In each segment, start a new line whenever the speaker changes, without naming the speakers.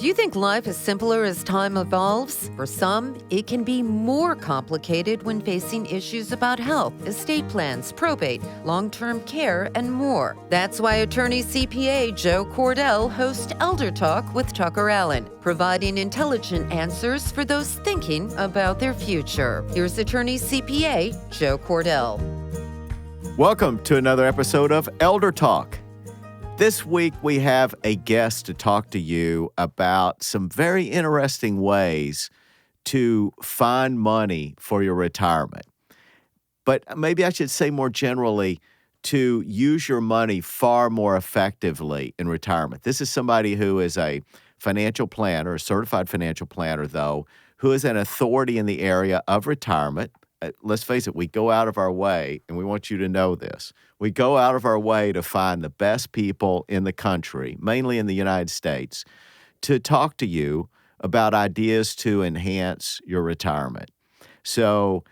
Do you think life is simpler as time evolves? For some, it can be more complicated when facing issues about health, estate plans, probate, long-term care, and more. That's why Attorney-CPA Joe Cordell hosts ElderTalk with Tucker Allen, providing intelligent answers for those thinking about their future. Here's Attorney-CPA Joe Cordell.
Welcome to another episode of ElderTalk. This week, we have a guest to talk to you about some very interesting ways to find money for your retirement. But maybe I should say more generally, to use your money far more effectively in retirement. This is somebody who is a financial planner, a certified financial planner, though, who is an authority in the area of retirement. Let's face it, we go out of our way, and we want you to know this. We go out of our way to find the best people in the country, mainly in the United States, to talk to you about ideas to enhance your retirement. So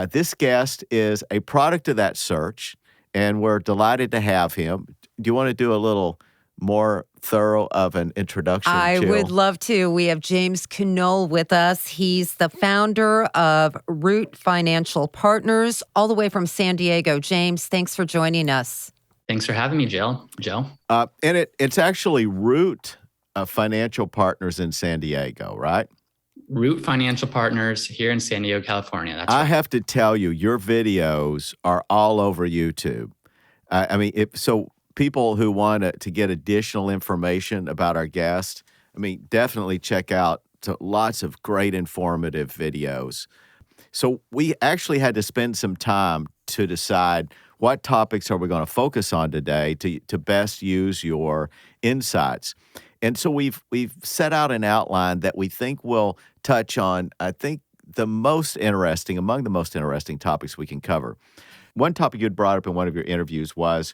this guest is a product of that search, and we're delighted to have him. Do you want to do a little more thorough of an introduction,
I
Jill?
would love to. We have James Conole with us. He's the founder of Root Financial Partners, all the way from San Diego. James, thanks for joining us.
Thanks for having me, Joe.
And it's actually Root Financial Partners in San Diego, right?
Root Financial Partners here in San Diego, California. That's right.
I have to tell you, your videos are all over YouTube. People who want to get additional information about our guest, definitely check out lots of great informative videos. So we actually had to spend some time to decide what topics are we going to focus on today to best use your insights. And so we've set out an outline that we think will touch on, I think, among the most interesting topics we can cover. One topic you had brought up in one of your interviews was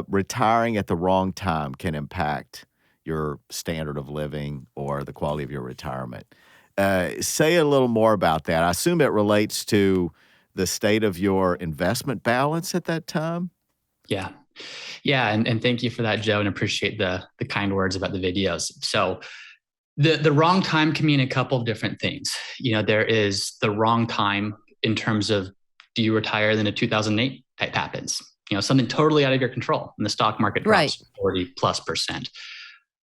retiring at the wrong time can impact your standard of living or the quality of your retirement. Say a little more about that. I assume it relates to the state of your investment balance at that time?
Yeah, and thank you for that, Joe, and appreciate the kind words about the videos. So the wrong time can mean a couple of different things. There is the wrong time in terms of, do you retire, then a 2008 type happens. Something totally out of your control and the stock market drops 40+%,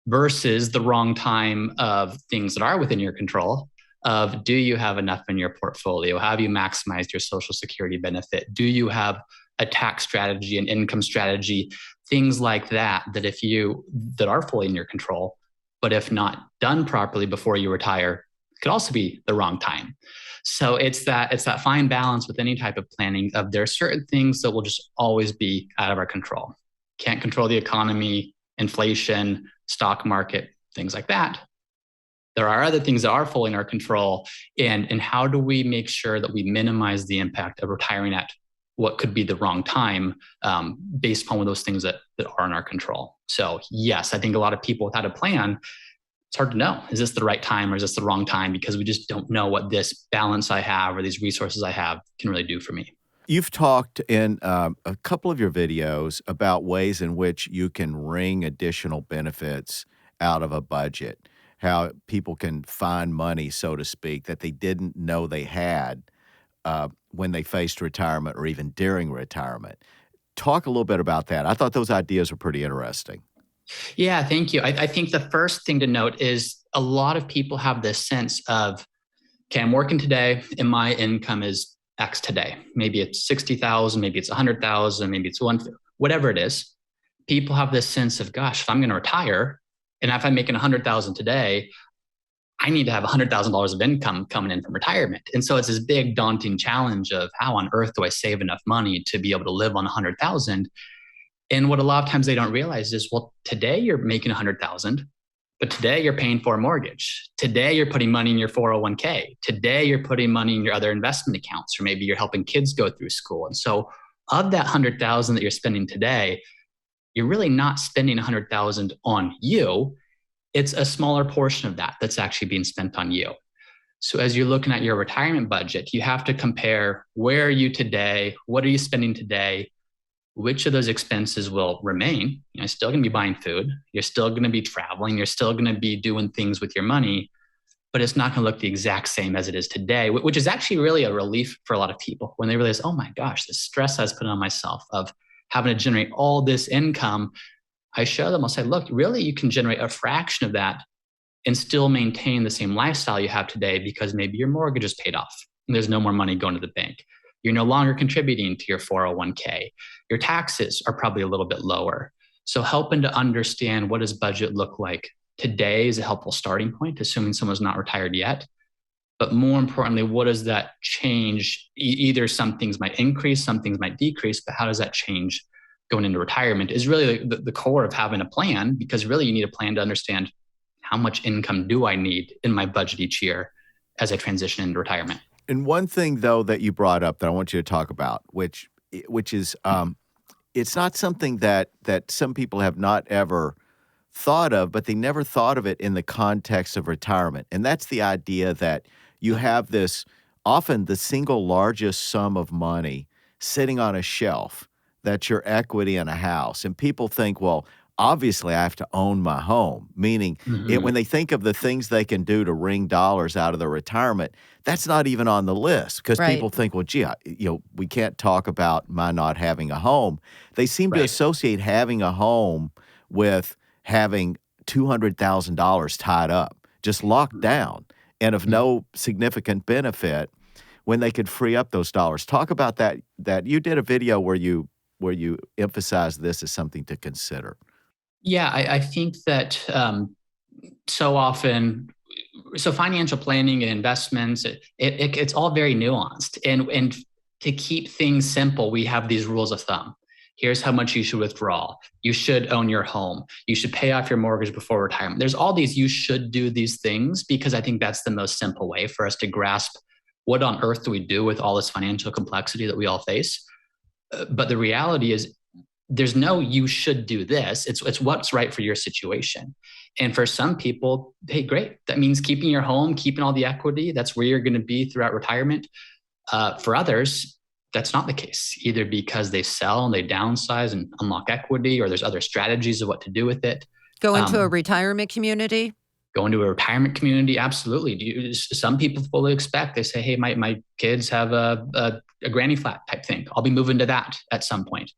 versus the wrong time of things that are within your control of, do you have enough in your portfolio? Have you maximized your Social Security benefit? Do you have a tax strategy, an income strategy, things like that that are fully in your control, but if not done properly before you retire, could also be the wrong time. So it's that fine balance with any type of planning of, there are certain things that will just always be out of our control. Can't control the economy, inflation, stock market, things like that. There are other things that are fully in our control. And how do we make sure that we minimize the impact of retiring at what could be the wrong time based upon those things that are in our control? So yes, I think a lot of people without a plan, it's hard to know, is this the right time or is this the wrong time? Because we just don't know what this balance I have or these resources I have can really do for me.
You've talked in a couple of your videos about ways in which you can wring additional benefits out of a budget, how people can find money, so to speak, that they didn't know they had when they faced retirement or even during retirement. Talk a little bit about that. I thought those ideas were pretty interesting.
Yeah, thank you. I think the first thing to note is a lot of people have this sense of, okay, I'm working today and my income is X today. Maybe it's 60,000, maybe it's 100,000, maybe it's whatever it is. People have this sense of, gosh, if I'm going to retire and if I'm making 100,000 today, I need to have $100,000 of income coming in from retirement. And so it's this big daunting challenge of, how on earth do I save enough money to be able to live on 100,000? And what a lot of times they don't realize is, well, today you're making 100,000, but today you're paying for a mortgage. Today you're putting money in your 401k. Today you're putting money in your other investment accounts, or maybe you're helping kids go through school. And so of that 100,000 that you're spending today, you're really not spending 100,000 on you. It's a smaller portion of that that's actually being spent on you. So as you're looking at your retirement budget, you have to compare, where are you today? What are you spending today? which of those expenses will remain. You're still going to be buying food. You're still going to be traveling. You're still going to be doing things with your money, but it's not going to look the exact same as it is today, which is actually really a relief for a lot of people when they realize, oh my gosh, the stress I was putting on myself of having to generate all this income. I show them, I'll say, look, really, you can generate a fraction of that and still maintain the same lifestyle you have today because maybe your mortgage is paid off and there's no more money going to the bank. You're no longer contributing to your 401k. Your taxes are probably a little bit lower. So helping to understand what does budget look like today is a helpful starting point, assuming someone's not retired yet. But more importantly, what does that change? Either some things might increase, some things might decrease, but how does that change going into retirement is really the core of having a plan, because really you need a plan to understand how much income do I need in my budget each year as I transition into retirement.
And one thing, though, that you brought up that I want you to talk about, which is it's not something that some people have not ever thought of, but they never thought of it in the context of retirement. And that's the idea that you have this, often the single largest sum of money sitting on a shelf that's your equity in a house. And people think, well, obviously I have to own my home, meaning when they think of the things they can do to wring dollars out of their retirement, that's not even on the list because people think, well, gee, we can't talk about my not having a home. They seem to associate having a home with having $200,000 tied up, just locked down and of no significant benefit when they could free up those dollars. Talk about that you did a video where you emphasized this as something to consider.
Yeah, I think that so often, so financial planning and investments, it's all very nuanced. And to keep things simple, we have these rules of thumb. Here's how much you should withdraw. You should own your home. You should pay off your mortgage before retirement. There's all these, you should do these things, because I think that's the most simple way for us to grasp what on earth do we do with all this financial complexity that we all face. But the reality is, there's no you should do this. It's what's right for your situation. And for some people, hey, great. That means keeping your home, keeping all the equity. That's where you're going to be throughout retirement. For others, that's not the case, either because they sell and they downsize and unlock equity, or there's other strategies of what to do with it.
Go into a retirement community?
Go into a retirement community, absolutely. Some people fully expect, they say, hey, my kids have a granny flat type thing. I'll be moving to that at some point.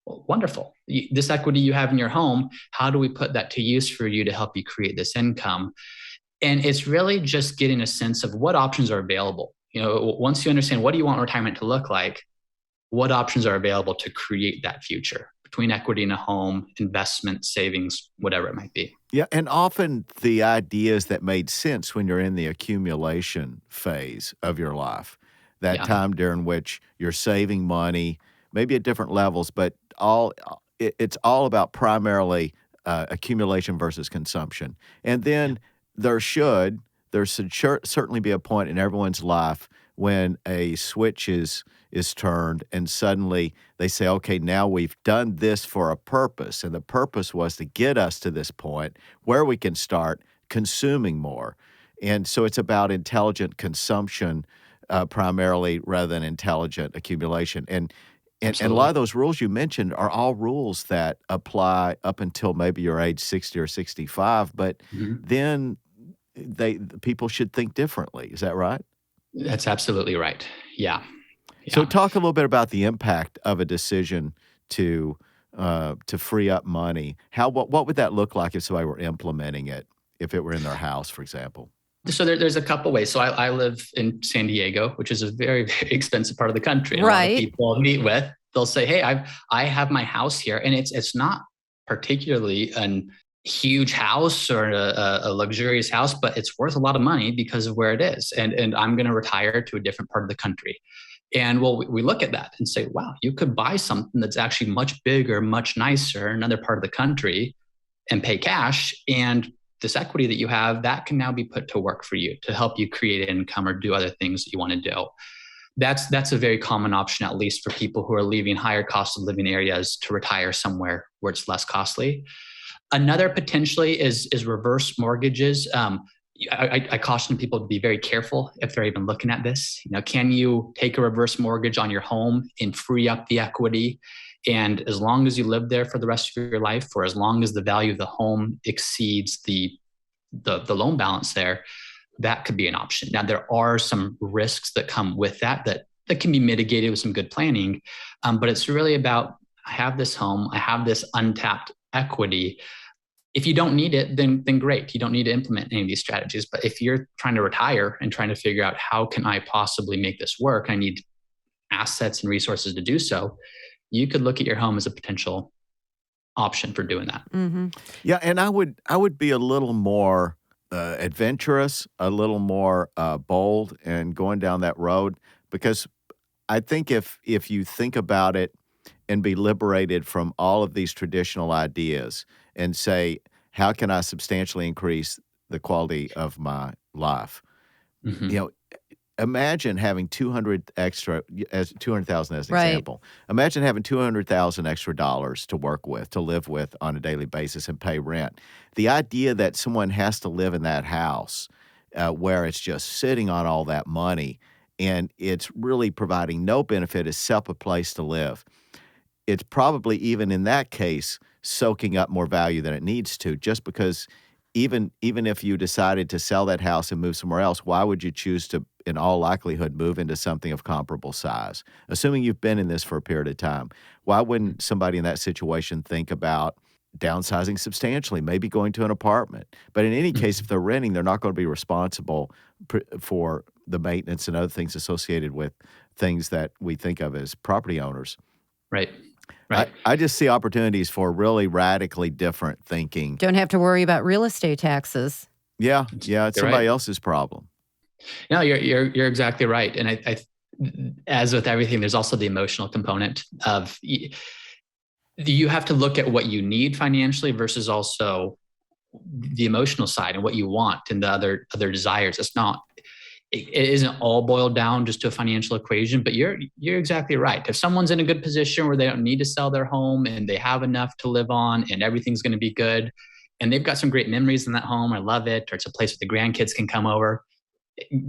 Well, wonderful. This equity you have in your home, how do we put that to use for you to help you create this income? And it's really just getting a sense of what options are available. Once you understand what do you want retirement to look like, what options are available to create that future between equity in a home, investment, savings, whatever it might be.
Yeah, and often the ideas that made sense when you're in the accumulation phase of your life, that time during which you're saving money, maybe at different levels, but it's all about primarily accumulation versus consumption. And then there should certainly be a point in everyone's life when a switch is turned and suddenly they say, okay, now we've done this for a purpose, and the purpose was to get us to this point where we can start consuming more. And so it's about intelligent consumption primarily rather than intelligent accumulation. And a lot of those rules you mentioned are all rules that apply up until maybe your age 60 or 65, but then people should think differently. Is that right?
That's absolutely right. Yeah.
So talk a little bit about the impact of a decision to free up money. What would that look like if somebody were implementing it, if it were in their house, for example?
So there's a couple ways. So I live in San Diego, which is a very, very expensive part of the country.
Right.
A lot of people I meet with, they'll say, hey, I have my house here, and it's not particularly a huge house or a luxurious house, but it's worth a lot of money because of where it is. And I'm going to retire to a different part of the country. And we look at that and say, wow, you could buy something that's actually much bigger, much nicer in another part of the country and pay cash. And this equity that you have, that can now be put to work for you to help you create income or do other things that you want to do. That's a very common option, at least for people who are leaving higher cost of living areas to retire somewhere where it's less costly. Another potentially is reverse mortgages. I caution people to be very careful if they're even looking at this. Can you take a reverse mortgage on your home and free up the equity And as long as you live there for the rest of your life, or as long as the value of the home exceeds the loan balance there, that could be an option. Now, there are some risks that come with that can be mitigated with some good planning. But it's really about, I have this home, I have this untapped equity. If you don't need it, then great. You don't need to implement any of these strategies. But if you're trying to retire and trying to figure out how can I possibly make this work, I need assets and resources to do so, you could look at your home as a potential option for doing that.
Mm-hmm.
Yeah, and I would be a little more adventurous, a little more bold in going down that road, because I think if you think about it and be liberated from all of these traditional ideas and say, how can I substantially increase the quality of my life?
Mm-hmm.
You know, imagine having 200,000 as an
Right.
example. Imagine having $200,000 extra dollars to work with, to live with on a daily basis and pay rent. The idea that someone has to live in that house where it's just sitting on all that money and it's really providing no benefit except a place to live. It's probably, even in that case, soaking up more value than it needs to, just because even if you decided to sell that house and move somewhere else, why would you choose to, in all likelihood, move into something of comparable size? Assuming you've been in this for a period of time, why wouldn't somebody in that situation think about downsizing substantially, maybe going to an apartment? But in any case, if they're renting, they're not going to be responsible for the maintenance and other things associated with things that we think of as property owners.
Right. Right.
I just see opportunities for really radically different thinking.
Don't have to worry about real estate taxes.
Yeah, it's
You're
somebody
right.
else's problem.
No, you're exactly right. And I, as with everything, there's also the emotional component of you have to look at what you need financially versus also the emotional side and what you want and the other desires. It isn't all boiled down just to a financial equation, but you're exactly right. If someone's in a good position where they don't need to sell their home and they have enough to live on and everything's going to be good, and they've got some great memories in that home, I love it, or it's a place where the grandkids can come over,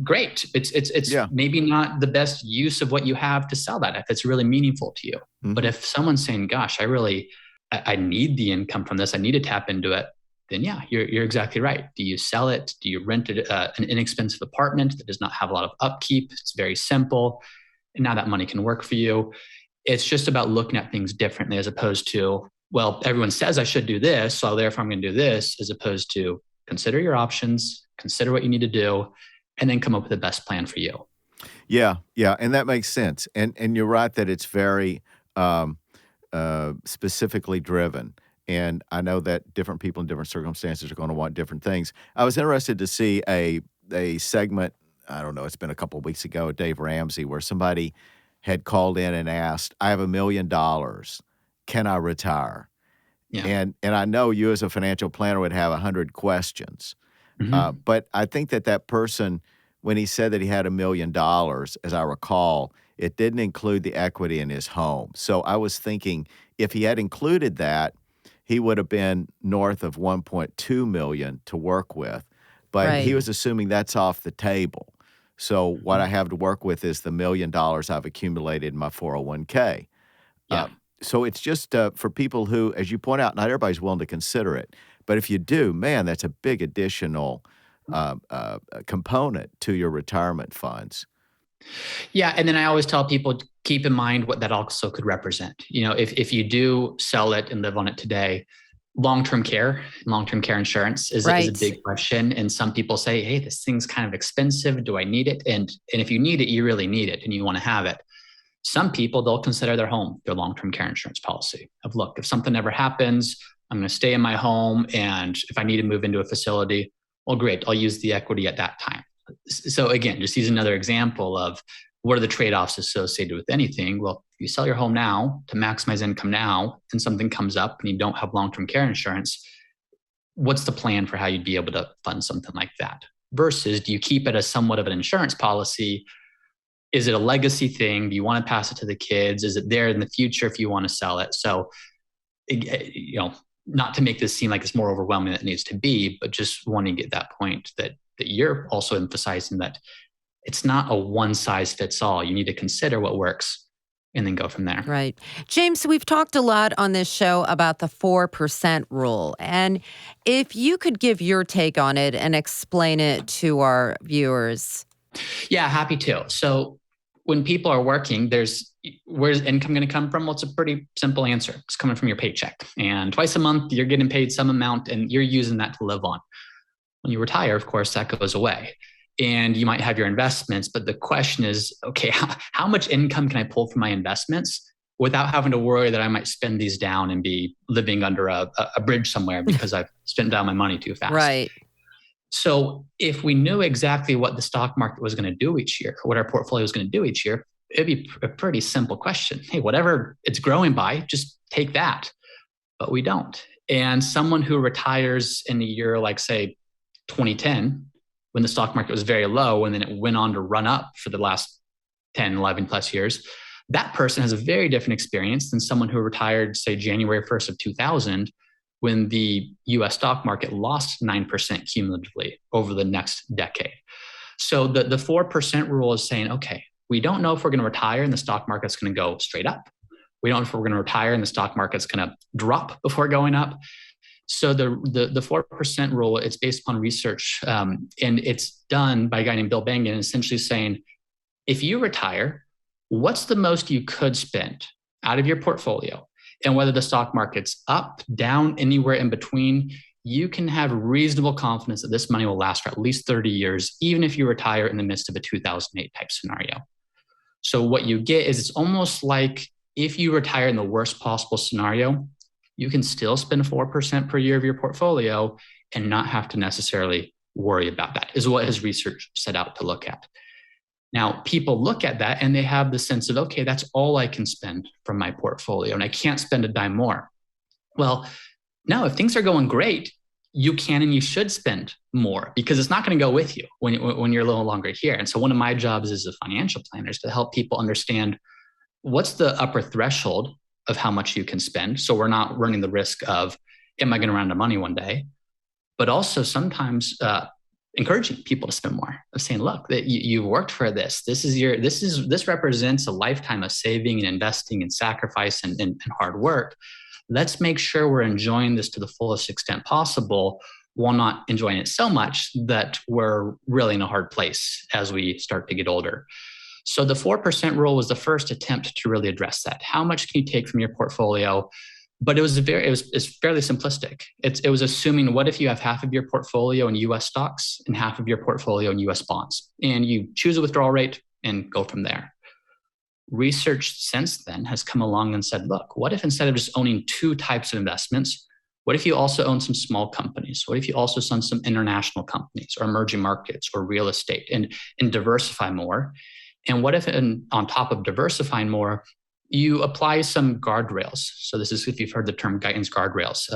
great. It's
Yeah.
maybe not the best use of what you have to sell that if it's really meaningful to you.
Mm-hmm.
But if someone's saying, gosh, I need the income from this, I need to tap into it, then yeah, you're exactly right. Do you sell it? Do you rent it, an inexpensive apartment that does not have a lot of upkeep? It's very simple. And now that money can work for you. It's just about looking at things differently as opposed to, well, everyone says I should do this, so therefore I'm going to do this, as opposed to consider your options, consider what you need to do, and then come up with the best plan for you.
Yeah, and that makes sense. And you're right that it's very specifically driven. And I know that different people in different circumstances are going to want different things. I was interested to see a segment, I don't know, it's been a couple of weeks ago, Dave Ramsey, where somebody had called in and asked, I have $1 million. Can I retire?
Yeah.
And I know you as a financial planner would have 100 questions.
Mm-hmm.
But I think that person, when he said that he had $1 million, as I recall, it didn't include the equity in his home. So I was thinking if he had included that, he would have been north of 1.2 million to work with. But he was assuming that's off the table. So what I have to work with is the $1 million I've accumulated in my 401k.
Yeah.
So it's just for people who, as you point out, not everybody's willing to consider it. But if you do, man, that's a big additional component to your retirement funds.
Yeah. And then I always tell people, keep in mind what that also could represent. If you do sell it and live on it today, long-term care insurance is a big question. And some people say, hey, this thing's kind of expensive. Do I need it? And if you need it, you really need it and you want to have it. Some people, they'll consider their home their long-term care insurance policy of, look, if something ever happens, I'm going to stay in my home. And if I need to move into a facility, well, great, I'll use the equity at that time. So again, just use another example of what are the trade-offs associated with anything. Well, if you sell your home now to maximize income now and something comes up and you don't have long-term care insurance, what's the plan for how you'd be able to fund something like that? Versus, do you keep it as somewhat of an insurance policy? Is it a legacy thing? Do you want to pass it to the kids? Is it there in the future if you want to sell it? So, not to make this seem like it's more overwhelming than it needs to be, but just wanting to get that point that you're also emphasizing, that it's not a one size fits all. You need to consider what works and then go from there.
Right. James, we've talked a lot on this show about the 4% rule. And if you could give your take on it and explain it to our viewers.
Yeah, happy to. So when people are working, where's income going to come from? Well, it's a pretty simple answer. It's coming from your paycheck. And twice a month, you're getting paid some amount and you're using that to live on. When you retire, of course, that goes away. And you might have your investments, but the question is, okay, how much income can I pull from my investments without having to worry that I might spend these down and be living under a bridge somewhere because I've spent down my money too fast?
Right.
So if we knew exactly what the stock market was going to do each year, what our portfolio was going to do each year, it'd be a pretty simple question. Hey, whatever it's growing by, just take that. But we don't. And someone who retires in a year like, say, 2010, when the stock market was very low and then it went on to run up for the last 10, 11 plus years, that person has a very different experience than someone who retired, say, January 1st of 2000, when the US stock market lost 9% cumulatively over the next decade. So the 4% rule is saying, okay, we don't know if we're going to retire and the stock market's going to go straight up. We don't know if we're going to retire and the stock market's going to drop before going up. So the 4% rule, it's based upon research, and it's done by a guy named Bill Bengen, essentially saying, if you retire, what's the most you could spend out of your portfolio? And whether the stock market's up, down, anywhere in between, you can have reasonable confidence that this money will last for at least 30 years, even if you retire in the midst of a 2008 type scenario. So what you get is it's almost like if you retire in the worst possible scenario, you can still spend 4% per year of your portfolio and not have to necessarily worry about that, is what his research set out to look at. Now, people look at that and they have the sense of, okay, that's all I can spend from my portfolio and I can't spend a dime more. Well, no, if things are going great, you can and you should spend more because it's not going to go with you when you're a little longer here. And so one of my jobs as a financial planner is to help people understand what's the upper threshold of how much you can spend. So we're not running the risk of, am I going to run out of money one day? But also sometimes encouraging people to spend more, of saying, look, that you've worked for this. This represents a lifetime of saving and investing and sacrifice and hard work. Let's make sure we're enjoying this to the fullest extent possible while not enjoying it so much that we're really in a hard place as we start to get older. So the 4% rule was the first attempt to really address that. How much can you take from your portfolio? But it was fairly simplistic. It was assuming, what if you have half of your portfolio in US stocks and half of your portfolio in US bonds? And you choose a withdrawal rate and go from there. Research since then has come along and said, look, what if instead of just owning two types of investments, what if you also own some small companies? What if you also own some international companies or emerging markets or real estate and diversify more? And what if, on top of diversifying more, you apply some guardrails? So this is, if you've heard the term Guyton's guardrails,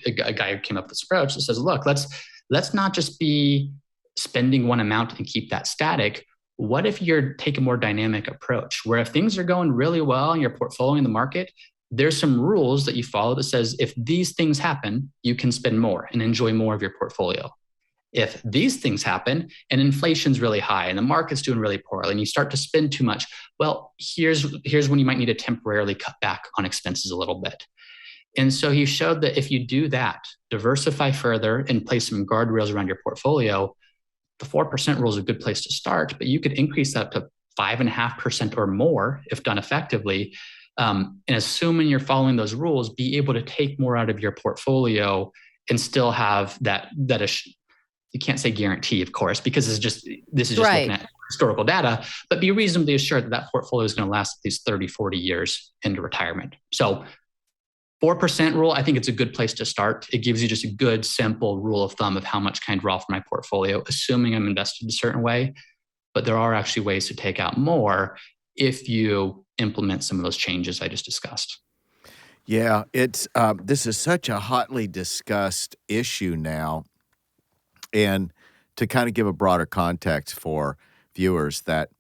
a guy who came up with this approach that says, look, let's not just be spending one amount and keep that static. What if you're taking a more dynamic approach where if things are going really well in your portfolio in the market, there's some rules that you follow that says, if these things happen, you can spend more and enjoy more of your portfolio. If these things happen and inflation's really high and the market's doing really poorly and you start to spend too much, well, here's when you might need to temporarily cut back on expenses a little bit. And so he showed that if you do that, diversify further and place some guardrails around your portfolio, the 4% rule is a good place to start, but you could increase that to 5.5% or more if done effectively. And assuming you're following those rules, be able to take more out of your portfolio and still have that you can't say guarantee, of course, because this is just
right.
Looking at historical data, but be reasonably assured that portfolio is going to last at least 30, 40 years into retirement. So 4% rule, I think it's a good place to start. It gives you just a good, simple rule of thumb of how much can I draw from my portfolio, assuming I'm invested a certain way. But there are actually ways to take out more if you implement some of those changes I just discussed.
Yeah, it's this is such a hotly discussed issue now. And to kind of give a broader context for viewers that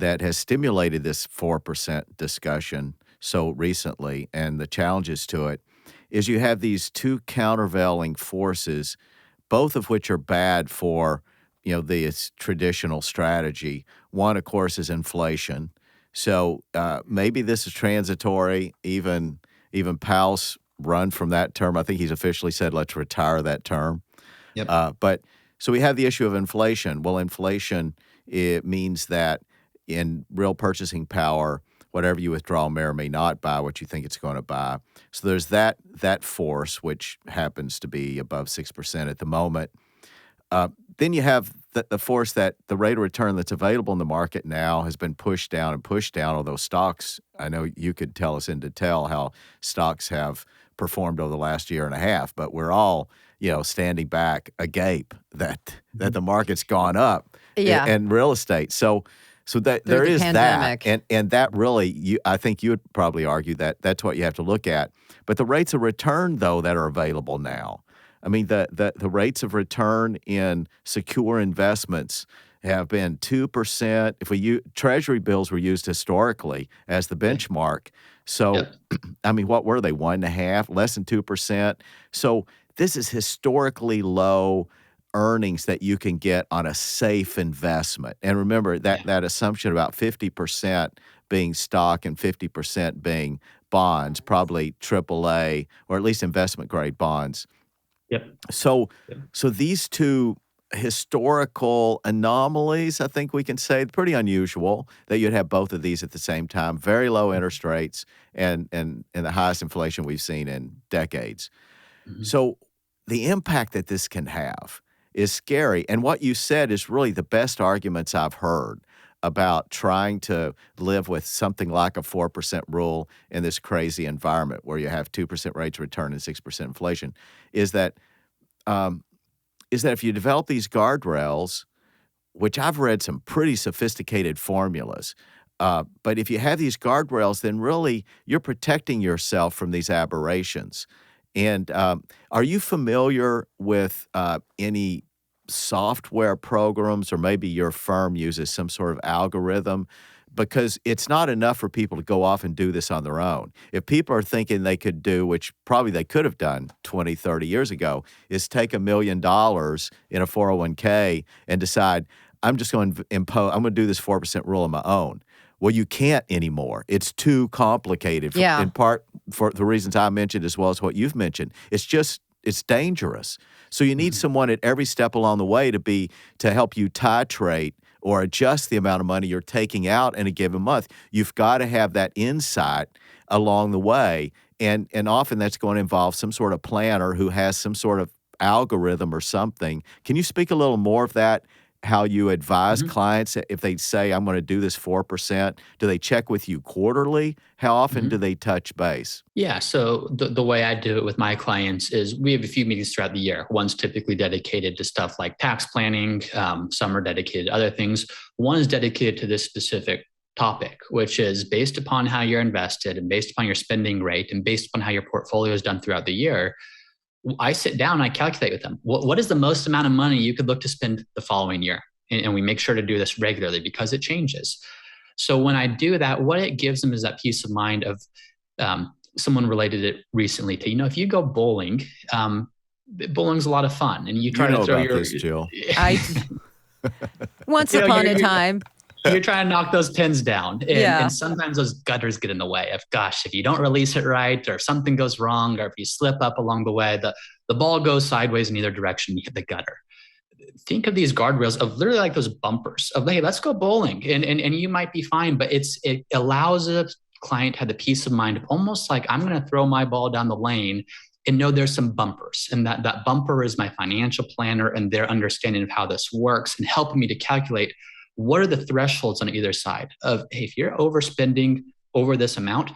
has stimulated this 4% discussion so recently and the challenges to it is you have these two countervailing forces, both of which are bad for, this traditional strategy. One, of course, is inflation. So maybe this is transitory. Even Powell's run from that term. I think he's officially said, let's retire that term.
Yep.
But so we have the issue of inflation. Well, inflation, it means that in real purchasing power, whatever you withdraw may or may not buy what you think it's going to buy. So there's that force, which happens to be above 6% at the moment. Then you have the force that the rate of return that's available in the market now has been pushed down, although stocks, I know you could tell us in detail how stocks have performed over the last year and a half, but we're all, standing back agape that the market's gone up in real estate. So that there is
pandemic.
that, and that really, I think you would probably argue that that's what you have to look at. But the rates of return, though, that are available now, I mean, the rates of return in secure investments have been 2%. If Treasury bills were used historically as the benchmark. So, I mean, what were they? 1.5%, less than 2%. So this is historically low earnings that you can get on a safe investment. And remember that assumption about 50% being stock and 50% being bonds, probably AAA or at least investment grade bonds.
Yep.
So these two historical anomalies, I think we can say, pretty unusual that you'd have both of these at the same time. Very low interest rates and the highest inflation we've seen in decades. Mm-hmm. So the impact that this can have is scary. And what you said is really the best arguments I've heard about trying to live with something like a 4% rule in this crazy environment where you have 2% rates of return and 6% inflation, is that if you develop these guardrails, which I've read some pretty sophisticated formulas, but if you have these guardrails, then really you're protecting yourself from these aberrations. And are you familiar with any software programs, or maybe your firm uses some sort of algorithm? Because it's not enough for people to go off and do this on their own. If people are thinking they could do, which probably they could have done 20, 30 years ago, is take $1 million in a 401k and decide, I'm just going to I'm going to do this 4% rule on my own. Well, you can't anymore. It's too complicated, in part for the reasons I mentioned as well as what you've mentioned. It's dangerous. So you need someone at every step along the way to help you titrate or adjust the amount of money you're taking out in a given month. You've got to have that insight along the way. And often that's going to involve some sort of planner who has some sort of algorithm or something. Can you speak a little more of that? How you advise clients if they say, I'm going to do this 4%? Do they check with you quarterly? How often do they touch base?
Yeah. So the way I do it with my clients is we have a few meetings throughout the year. One's typically dedicated to stuff like tax planning. Some are dedicated to other things. One is dedicated to this specific topic, which is based upon how you're invested and based upon your spending rate and based upon how your portfolio is done throughout the year. I sit down and I calculate with them. What is the most amount of money you could look to spend the following year? And we make sure to do this regularly because it changes. So when I do that, what it gives them is that peace of mind of someone related it recently to, if you go bowling, bowling's a lot of fun. And you try to throw
this, Jill.
Once upon a time.
You're trying to knock those pins down. And sometimes those gutters get in the way of, if you don't release it right, or if something goes wrong, or if you slip up along the way, the ball goes sideways in either direction, you hit the gutter. Think of these guardrails of literally like those bumpers of, hey, let's go bowling. And you might be fine, but it allows a client to have the peace of mind of almost like, I'm going to throw my ball down the lane and know there's some bumpers. And that bumper is my financial planner and their understanding of how this works and helping me to calculate what are the thresholds on either side of, hey, if you're overspending over this amount,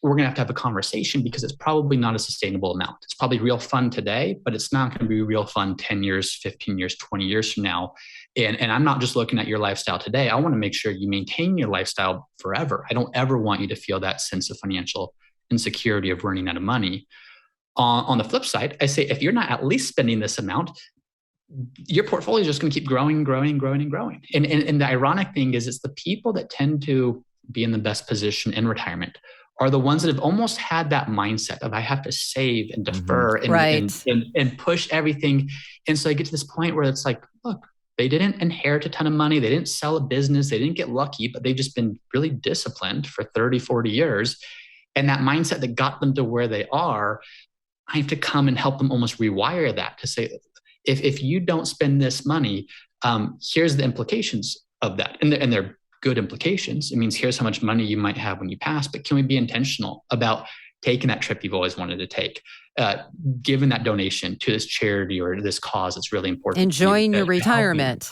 we're going to have a conversation because it's probably not a sustainable amount. It's probably real fun today, but it's not going to be real fun 10 years, 15 years, 20 years from now. And I'm not just looking at your lifestyle today. I want to make sure you maintain your lifestyle forever. I don't ever want you to feel that sense of financial insecurity of running out of money. On the flip side, I say, if you're not at least spending this amount, your portfolio is just going to keep growing. And the ironic thing is, it's the people that tend to be in the best position in retirement are the ones that have almost had that mindset of, I have to save and defer and push everything. And so I get to this point where it's like, look, They didn't inherit a ton of money. They didn't sell a business. They didn't get lucky, but they've just been really disciplined for 30, 40 years. And that mindset that got them to where they are, I have to come and help them almost rewire that to say, if you don't spend this money, here's the implications of that. And they're good implications. It means here's how much money you might have when you pass, but can we be intentional about taking that trip you've always wanted to take, giving that donation to this charity or this cause that's really important.
Enjoying your retirement.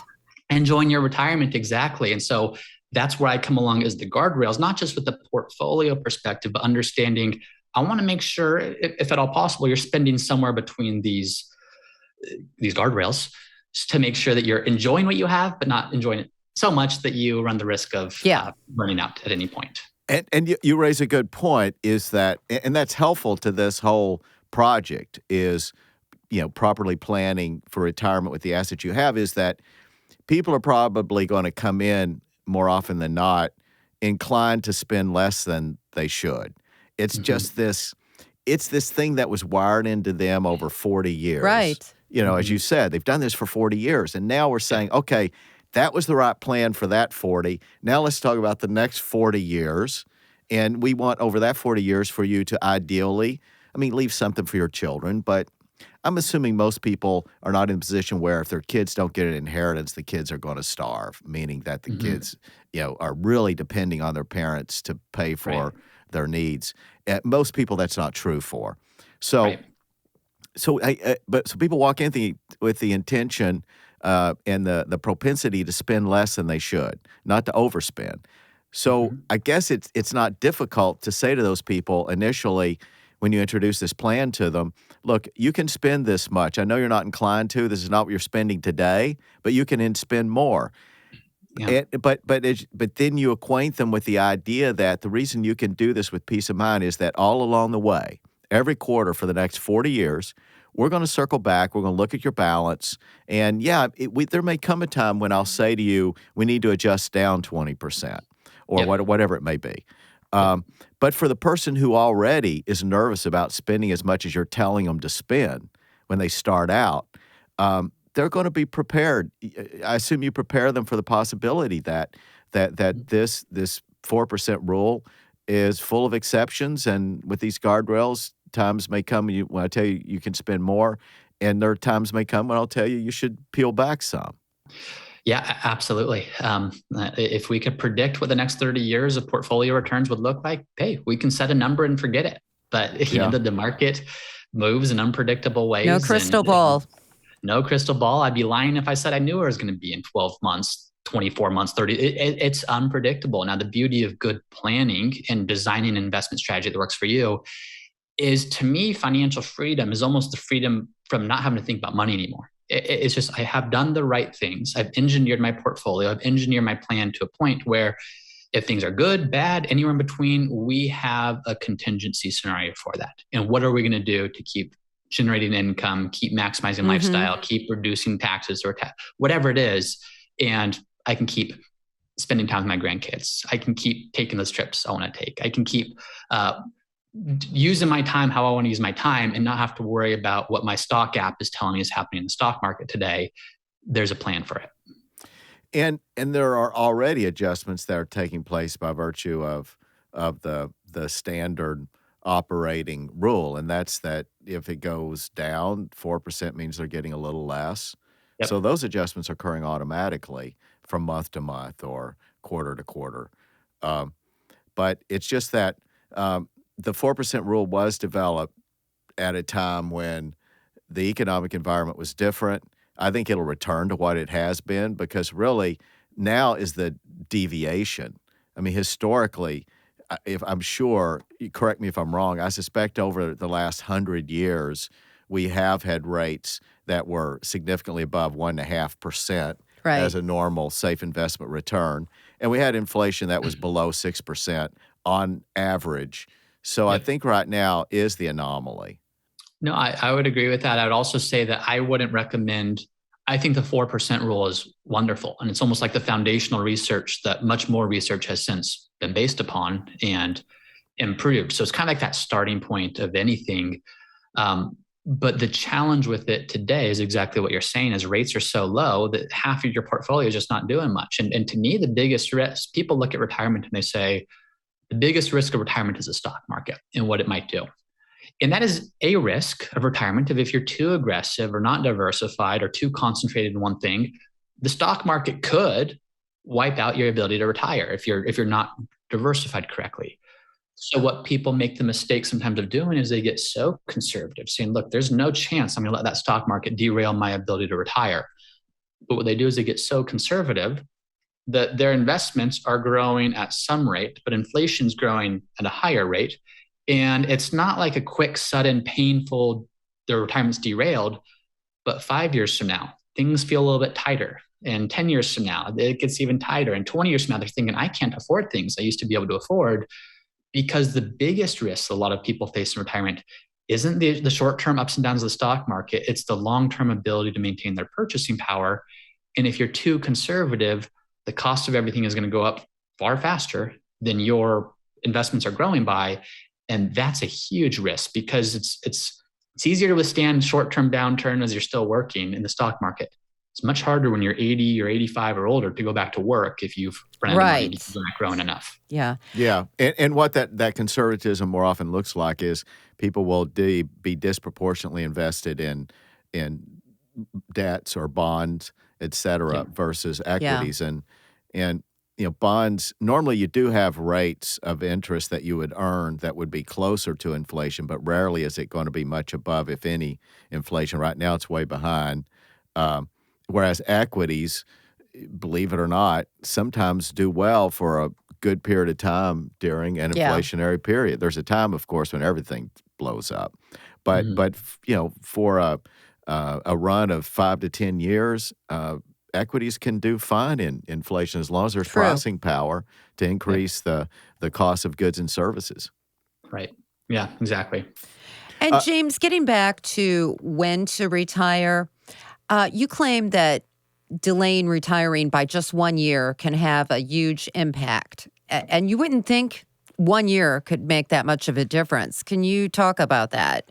Enjoying your retirement, exactly. And so that's where I come along as the guardrails, not just with the portfolio perspective, but understanding I want to make sure, if at all possible, you're spending somewhere between these guardrails to make sure that you're enjoying what you have, but not enjoying it so much that you run the risk of running out at any point.
And you raise a good point, is that, and that's helpful to this whole project, is, properly planning for retirement with the assets you have, is that people are probably going to come in more often than not inclined to spend less than they should. It's just this thing that was wired into them over 40 years.
Right.
As you said, they've done this for 40 years. And now we're saying, okay, that was the right plan for that 40. Now let's talk about the next 40 years. And we want over that 40 years for you to ideally, leave something for your children. But I'm assuming most people are not in a position where if their kids don't get an inheritance, the kids are going to starve, meaning that the kids, are really depending on their parents to pay for their needs. Most people, that's not true for. So, so people walk in with the intention and the propensity to spend less than they should, not to overspend. So I guess it's not difficult to say to those people initially when you introduce this plan to them, look, you can spend this much. I know you're not inclined to. This is not what you're spending today, but you can spend more. Yeah. But then you acquaint them with the idea that the reason you can do this with peace of mind is that all along the way, every quarter for the next 40 years, we're going to circle back. We're going to look at your balance. And there may come a time when I'll say to you, we need to adjust down 20% or whatever it may be. But for the person who already is nervous about spending as much as you're telling them to spend when they start out, they're going to be prepared. I assume you prepare them for the possibility that this 4% rule is full of exceptions, and with these guardrails, times may come when I tell you you can spend more, and there are times may come when I'll tell you you should peel back some.
Yeah, absolutely. If we could predict what the next 30 years of portfolio returns would look like, hey, we can set a number and forget it. But the market moves in unpredictable ways.
No crystal ball.
No crystal ball. I'd be lying if I said I knew where it was going to be in 12 months, 24 months, 30. It's unpredictable. Now, the beauty of good planning and designing an investment strategy that works for you is, to me, financial freedom is almost the freedom from not having to think about money anymore. It's just, I have done the right things. I've engineered my portfolio. I've engineered my plan to a point where if things are good, bad, anywhere in between, we have a contingency scenario for that. And what are we going to do to keep generating income, keep maximizing lifestyle, keep reducing taxes or whatever it is. And I can keep spending time with my grandkids. I can keep taking those trips I want to take. I can keep using my time how I want to use my time and not have to worry about what my stock app is telling me is happening in the stock market today. There's a plan for it.
And there are already adjustments that are taking place by virtue of the standard operating rule, and that's that if it goes down, 4% means they're getting a little less. Yep. So those adjustments are occurring automatically from month to month or quarter to quarter. But it's just that the 4% rule was developed at a time when the economic environment was different. I think it'll return to what it has been, because really now is the deviation. Historically, if I'm sure, correct me if I'm wrong, I suspect over the last 100 years, we have had rates that were significantly above 1.5% as a normal safe investment return. And we had inflation that was below 6% on average. So I think right now is the anomaly.
No, I would agree with that. I would also say that I wouldn't recommend, I think the 4% rule is wonderful. And it's almost like the foundational research that much more research has since been based upon and improved. So it's kind of like that starting point of anything. But the challenge with it today is exactly what you're saying, is rates are so low that half of your portfolio is just not doing much. And to me, the biggest risk, people look at retirement and they say, the biggest risk of retirement is the stock market and what it might do. And that is a risk of retirement. If you're too aggressive or not diversified or too concentrated in one thing, the stock market could wipe out your ability to retire if you're not diversified correctly. So what people make the mistake sometimes of doing is they get so conservative, saying, look, there's no chance I'm going to let that stock market derail my ability to retire. But what they do is they get so conservative that their investments are growing at some rate, but inflation's growing at a higher rate. And it's not like a quick, sudden, painful, their retirement's derailed, but 5 years from now, things feel a little bit tighter. And 10 years from now, it gets even tighter. And 20 years from now, they're thinking, I can't afford things I used to be able to afford. Because the biggest risk a lot of people face in retirement isn't the short-term ups and downs of the stock market. It's the long-term ability to maintain their purchasing power. And if you're too conservative, the cost of everything is going to go up far faster than your investments are growing by. And that's a huge risk, because it's easier to withstand short-term downturn as you're still working in the stock market. It's much harder when you're 80 or 85 or older to go back to work if you've run out of money because you're not growing enough.
Yeah.
Yeah. And what that conservatism more often looks like is people will be disproportionately invested in debts or bonds, et cetera, versus equities. And bonds, normally you do have rates of interest that you would earn that would be closer to inflation, but rarely is it going to be much above, if any, inflation. Right now it's way behind. Whereas equities, believe it or not, sometimes do well for a good period of time during an inflationary period. There's a time, of course, when everything blows up. But for a run of 5 to 10 years, equities can do fine in inflation as long as there's pricing power to increase the cost of goods and services.
Right. Yeah, exactly.
And James, getting back to when to retire, you claim that delaying retiring by just 1 year can have a huge impact. And you wouldn't think 1 year could make that much of a difference. Can you talk about that?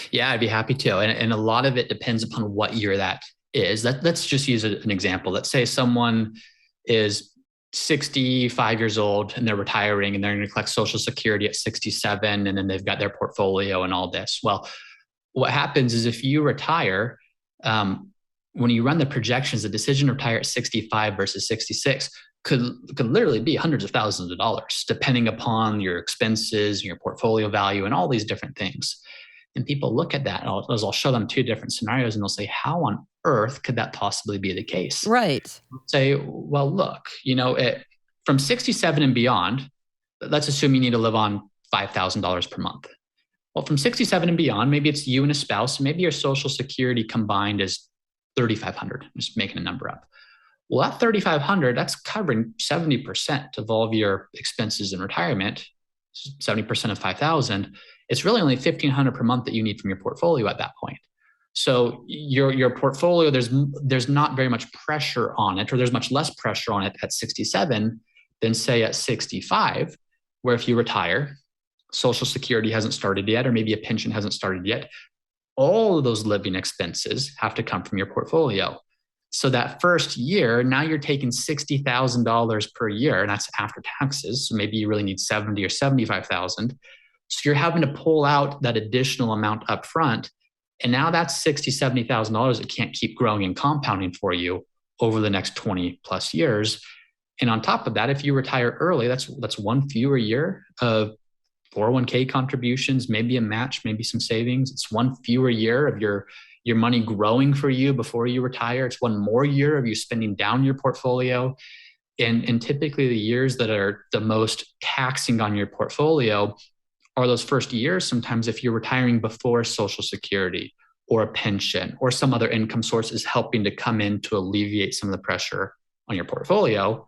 Yeah, I'd be happy to. And a lot of it depends upon what year that is. Let's just use an example. Let's say someone is 65 years old and they're retiring and they're going to collect Social Security at 67, and then they've got their portfolio and all this. Well, what happens is if you retire, when you run the projections, the decision to retire at 65 versus 66 could literally be hundreds of thousands of dollars, depending upon your expenses, your portfolio value, and all these different things. And people look at that, and I'll show them two different scenarios, and they'll say, how on earth could that possibly be the case?
Right.
Say, well, look, from 67 and beyond, let's assume you need to live on $5,000 per month. Well, from 67 and beyond, maybe it's you and a spouse, maybe your Social Security combined is $3,500, just making a number up. Well, that $3,500, that's covering 70% of all of your expenses in retirement, 70% of $5,000. It's really only $1,500 per month that you need from your portfolio at that point. So your portfolio, there's not very much pressure on it, or there's much less pressure on it at 67 than say at 65, where if you retire, Social Security hasn't started yet, or maybe a pension hasn't started yet. All of those living expenses have to come from your portfolio. So that first year, now you're taking $60,000 per year, and that's after taxes. So maybe you really need 70 or 75,000. So you're having to pull out that additional amount up front. And now that's $60,000, $70,000 that can't keep growing and compounding for you over the next 20 plus years. And on top of that, if you retire early, that's one fewer year of 401k contributions, maybe a match, maybe some savings. It's one fewer year of your money growing for you before you retire. It's one more year of you spending down your portfolio. And typically the years that are the most taxing on your portfolio are those first years. Sometimes if you're retiring before Social Security or a pension or some other income source is helping to come in to alleviate some of the pressure on your portfolio.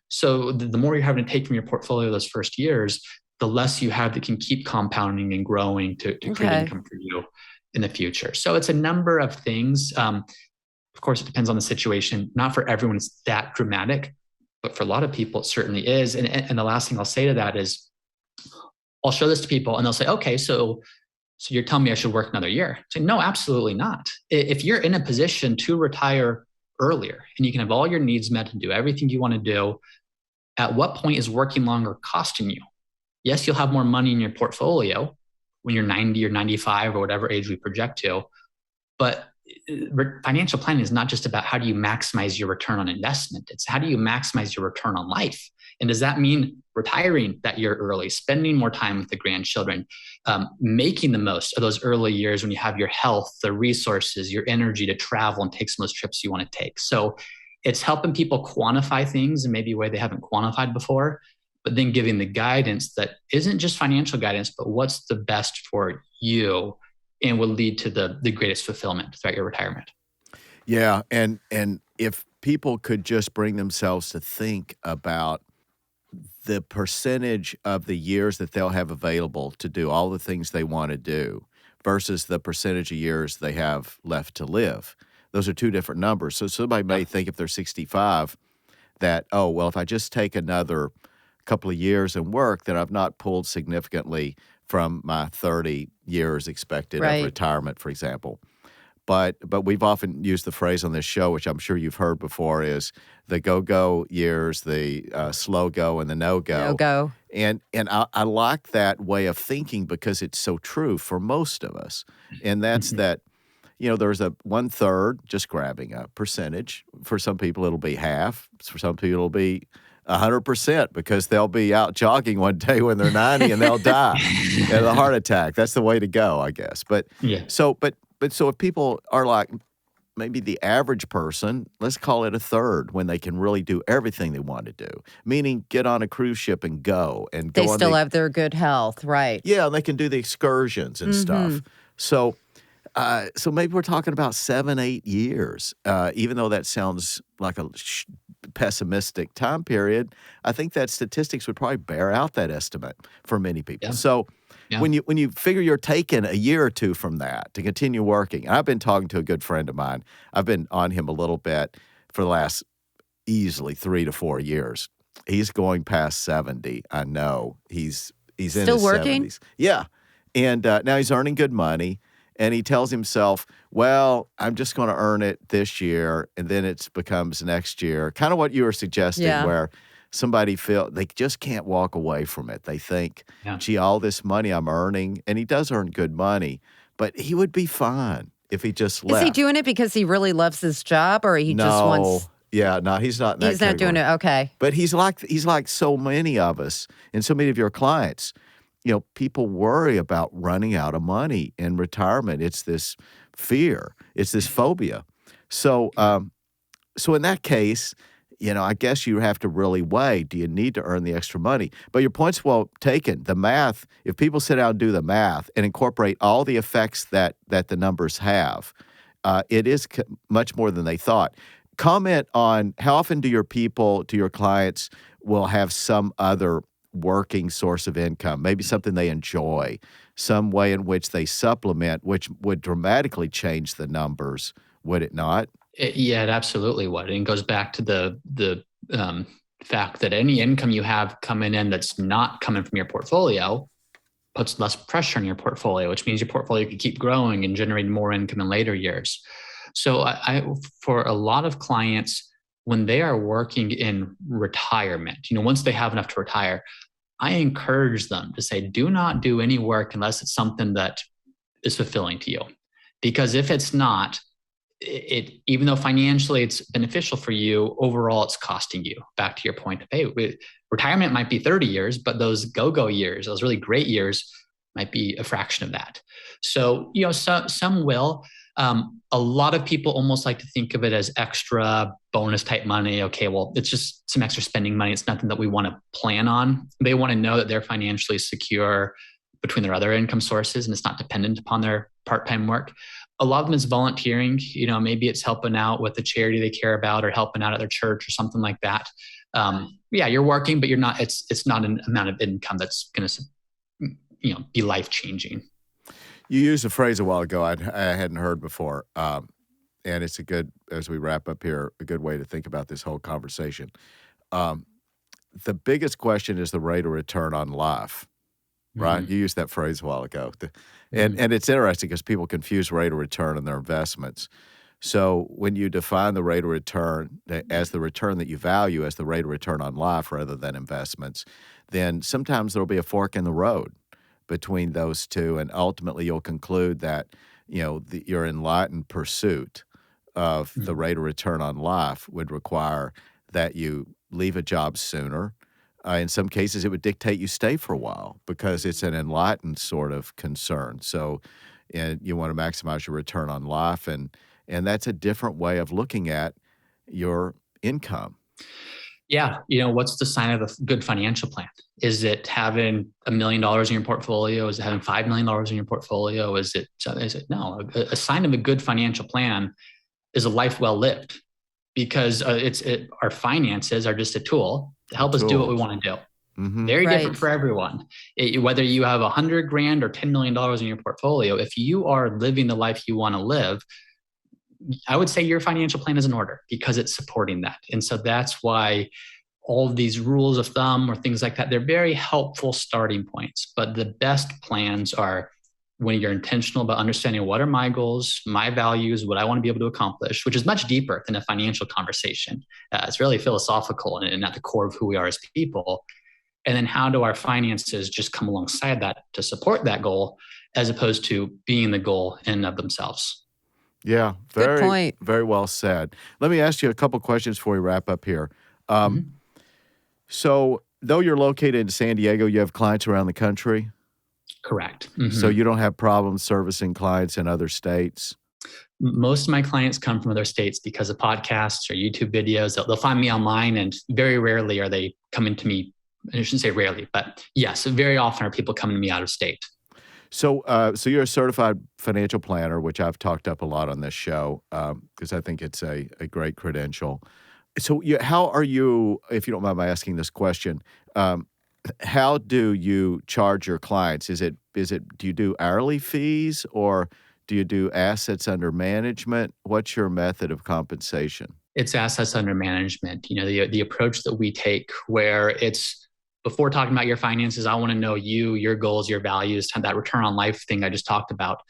So the more you're having to take from your portfolio those first years, the less you have that can keep compounding and growing to create income for you in the future. So it's a number of things. Of course, it depends on the situation. Not for everyone it's that dramatic, but for a lot of people, it certainly is. And the last thing I'll say to that is, I'll show this to people and they'll say, okay, so So you're telling me I should work another year? Say, no, absolutely not. If you're in a position to retire earlier and you can have all your needs met and do everything you want to do, at what point is working longer costing you? Yes, you'll have more money in your portfolio when you're 90 or 95 or whatever age we project to, but financial planning is not just about how do you maximize your return on investment. It's how do you maximize your return on life? And does that mean retiring that year early, spending more time with the grandchildren, making the most of those early years when you have your health, the resources, your energy to travel and take some of those trips you want to take? So it's helping people quantify things in maybe a way they haven't quantified before, but then giving the guidance that isn't just financial guidance, but what's the best for you and will lead to the greatest fulfillment throughout your retirement.
Yeah, and if people could just bring themselves to think about the percentage of the years that they'll have available to do all the things they want to do versus the percentage of years they have left to live. Those are two different numbers. So somebody may think if they're 65 that, oh, well, if I just take another couple of years and work, then I've not pulled significantly from my 30 years expected of retirement, for example. But we've often used the phrase on this show, which I'm sure you've heard before, is the go-go years, the slow go, and the no-go.
No-go.
And I like that way of thinking because it's so true for most of us. And that's that, there's a 1/3, just grabbing a percentage. For some people, it'll be half. For some people, it'll be 100% because they'll be out jogging one day when they're 90 and they'll die of a heart attack. That's the way to go, I guess. But so if people are like maybe the average person, let's call it 1/3 when they can really do everything they want to do, meaning get on a cruise ship and go and go.
They still have their good health, right?
Yeah, and they can do the excursions and stuff. So maybe we're talking about 7-8 years, even though that sounds like a pessimistic time period. I think that statistics would probably bear out that estimate for many people. Yeah. So when you figure you're taking a year or two from that to continue working, and I've been talking to a good friend of mine. I've been on him a little bit for the last easily 3 to 4 years. He's going past 70. I know he's in
still
his
working.
70s. Yeah, and now he's earning good money. And he tells himself, well, I'm just going to earn it this year, and then it becomes next year. Kind of what you were suggesting, where somebody feel they just can't walk away from it. They think, gee, all this money I'm earning, and he does earn good money, but he would be fine if he just left.
Is he doing it because he really loves his job, or he just wants...
Yeah, no, he's not in that
He's not doing it, okay.
But he's like so many of us and so many of your clients. People worry about running out of money in retirement. It's this fear. It's this phobia. So in that case, I guess you have to really weigh, do you need to earn the extra money? But your point's well taken. The math, if people sit down and do the math and incorporate all the effects that the numbers have, it is much more than they thought. Comment on how often do your clients will have some other working source of income, maybe something they enjoy, some way in which they supplement, which would dramatically change the numbers, would it not?
It absolutely would. And it goes back to the fact that any income you have coming in that's not coming from your portfolio puts less pressure on your portfolio, which means your portfolio can keep growing and generating more income in later years. So I for a lot of clients, when they are working in retirement, once they have enough to retire, I encourage them to say, do not do any work unless it's something that is fulfilling to you. Because if it's not, even though financially it's beneficial for you, overall it's costing you. Back to your point, hey, retirement might be 30 years, but those go-go years, those really great years might be a fraction of that. So, some will. A lot of people almost like to think of it as extra bonus type money. Okay, well, it's just some extra spending money. It's nothing that we want to plan on. They want to know that they're financially secure between their other income sources and it's not dependent upon their part-time work. A lot of them is volunteering. Maybe it's helping out with the charity they care about or helping out at their church or something like that. You're working, but you're not. It's not an amount of income that's going to, be life-changing.
You used a phrase a while ago I hadn't heard before, and it's a good, as we wrap up here, a good way to think about this whole conversation. The biggest question is the rate of return on life. right? You used that phrase a while ago. And it's interesting because people confuse rate of return in their investments. So when you define the rate of return as the return that you value as the rate of return on life rather than investments, then sometimes there'll be a fork in the road between those two, and ultimately you'll conclude that your enlightened pursuit of the rate of return on life would require that you leave a job sooner. In some cases, it would dictate you stay for a while because it's an enlightened sort of concern. So you want to maximize your return on life, and that's a different way of looking at your income.
Yeah. What's the sign of a good financial plan? Is it having $1 million in your portfolio? Is it having $5 million in your portfolio? Is it no? A sign of a good financial plan is a life well lived, because our finances are just a tool to help us do what we want to do. Very different for everyone. Whether you have $100,000 or $10 million in your portfolio, if you are living the life you want to live, I would say your financial plan is in order because it's supporting that. And so that's why all of these rules of thumb or things like that, they're very helpful starting points. But the best plans are when you're intentional about understanding what are my goals, my values, what I want to be able to accomplish, which is much deeper than a financial conversation. It's really philosophical and at the core of who we are as people. And then how do our finances just come alongside that to support that goal as opposed to being the goal in and of themselves?
Yeah,
good point.
Very well said. Let me ask you a couple questions before we wrap up here. So though you're located in San Diego, you have clients around the country?
Correct.
So you don't have problems servicing clients in other states?
Most of my clients come from other states because of podcasts or YouTube videos. They'll find me online, and very rarely are they coming to me. I shouldn't say rarely, but yes, very often are people coming to me out of state.
So you're a certified financial planner, which I've talked up a lot on this show because I think it's a great credential. So how are you, if you don't mind my asking this question, how do you charge your clients? Do you do hourly fees or do you do assets under management? What's your method of compensation?
It's assets under management. The approach that we take where it's before talking about your finances, I want to know you, your goals, your values, that return on life thing I just talked about.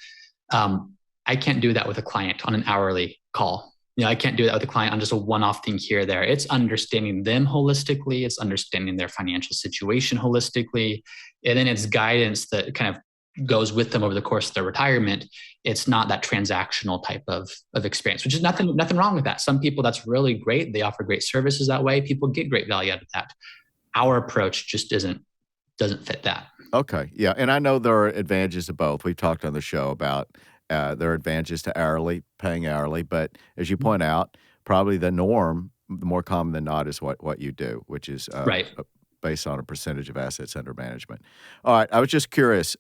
I can't do that with a client on an hourly call. I can't do that with a client on just a one-off thing here or there. It's understanding them holistically. It's understanding their financial situation holistically. And then it's guidance that kind of goes with them over the course of their retirement. It's not that transactional type of experience, which is nothing wrong with that. Some people, that's really great. They offer great services that way. People get great value out of that. Our approach just doesn't fit that. Okay.
Yeah. And I know there are advantages to both. We've talked on the show about there are advantages to paying hourly. But as you point out, probably the norm, the more common than not, is what you do, which is based on a percentage of assets under management. All right. I was just curious.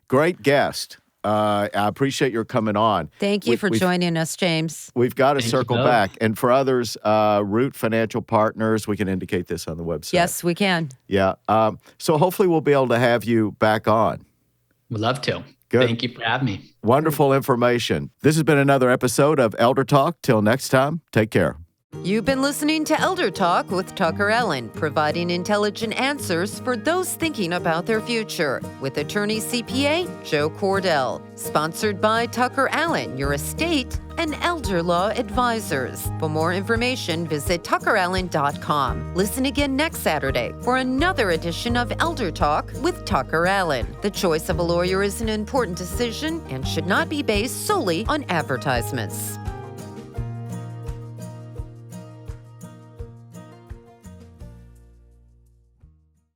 Great guest. I appreciate your coming on.
Thank you for joining us, James.
We've got to circle back. And for others, Root Financial Partners, we can indicate this on the website.
Yes, we can.
Yeah. So hopefully we'll be able to have you back on.
We'd love to.
Good.
Thank you for having me.
Wonderful information. This has been another episode of Elder Talk. Till next time, take care.
You've been listening to Elder Talk with Tucker Allen, providing intelligent answers for those thinking about their future, with Attorney-CPA Joe Cordell. Sponsored by Tucker Allen, your estate and elder law advisors. For more information, visit tuckerallen.com. Listen again next Saturday for another edition of Elder Talk with Tucker Allen. The choice of a lawyer is an important decision and should not be based solely on advertisements.